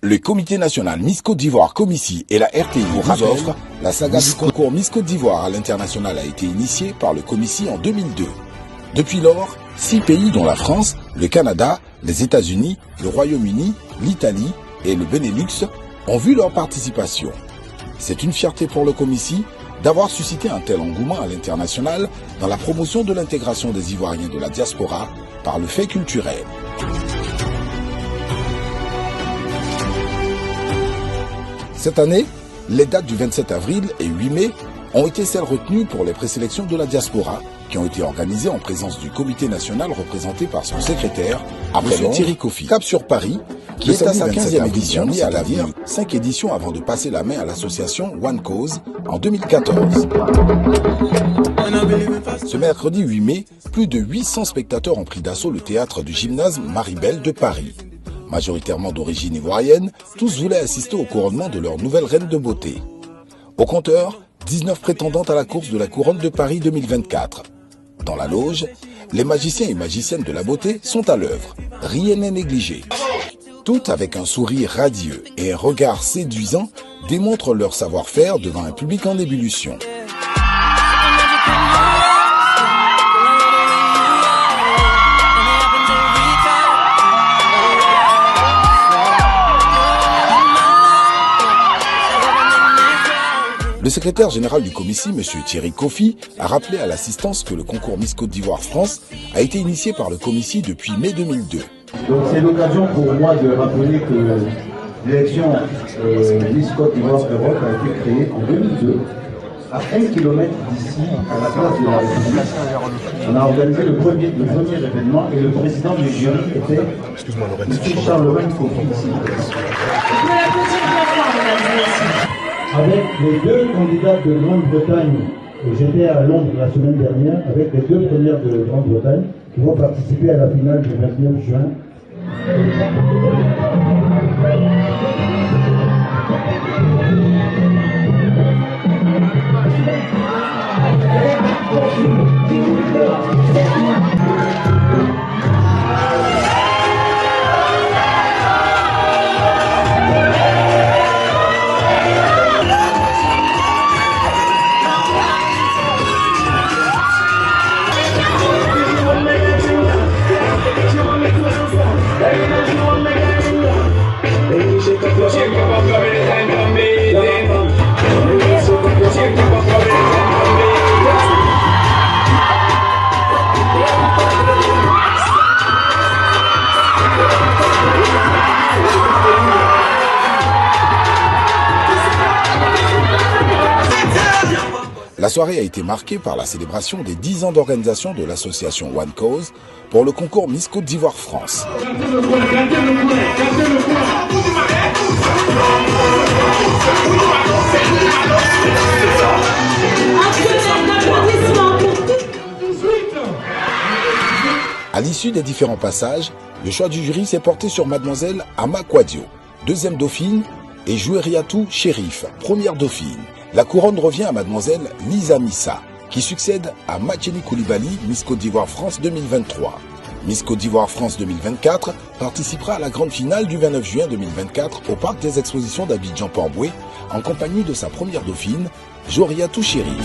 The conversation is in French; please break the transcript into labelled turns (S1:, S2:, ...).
S1: Le Comité national Miss Côte d'Ivoire Comici et la RTI vous offrent la saga du concours Miss Côte d'Ivoire à l'international a été initiée par le Comici en 2002. Depuis lors, 6 pays dont la France, le Canada, les États-Unis, le Royaume-Uni, l'Italie et le Benelux ont vu leur participation. C'est une fierté pour le Comici d'avoir suscité un tel engouement à l'international dans la promotion de l'intégration des Ivoiriens de la diaspora par le fait culturel. Cette année, les dates du 27 avril et 8 mai ont été celles retenues pour les présélections de la diaspora qui ont été organisées en présence du comité national représenté par son secrétaire, M. Thierry Kofi. Cap sur Paris, qui est à sa 15e édition, liée à l'avenir, 5 éditions avant de passer la main à l'association One Cause en 2014. Ce mercredi 8 mai, plus de 800 spectateurs ont pris d'assaut le théâtre du gymnase Maribel de Paris. Majoritairement d'origine ivoirienne, tous voulaient assister au couronnement de leur nouvelle reine de beauté. Au compteur, 19 prétendantes à la course de la couronne de Paris 2024. Dans la loge, les magiciens et magiciennes de la beauté sont à l'œuvre, rien n'est négligé. Toutes avec un sourire radieux et un regard séduisant démontrent leur savoir-faire devant un public en ébullition. Le secrétaire général du Comici, M. Thierry Kofi, a rappelé à l'assistance que le concours Miss Côte d'Ivoire France a été initié par le Comici depuis mai 2002.
S2: Donc c'est l'occasion pour moi de rappeler que l'élection Miss Côte d'Ivoire Europe a été créée en 2002, à 1 km d'ici, à la place de la République. On a organisé le premier événement et le président du jury était M. Charlemagne Kofi. Avec les 2 candidats de Grande-Bretagne, j'étais à Londres la semaine dernière, avec les 2 premières de Grande-Bretagne qui vont participer à la finale du 29 juin.
S1: La soirée a été marquée par la célébration des 10 ans d'organisation de l'association One Cause pour le concours Miss Côte d'Ivoire France. À l'issue des différents passages, le choix du jury s'est porté sur mademoiselle Ama Kwadio, 2e dauphine, et Joueriatou Chérif, 1re dauphine. La couronne revient à mademoiselle Lisa Missa, qui succède à Macheni Koulibaly, Miss Côte d'Ivoire France 2023. Miss Côte d'Ivoire France 2024 participera à la grande finale du 29 juin 2024 au parc des expositions d'Abidjan-Port-Boué en compagnie de sa 1re dauphine, Joueriatou Chérif.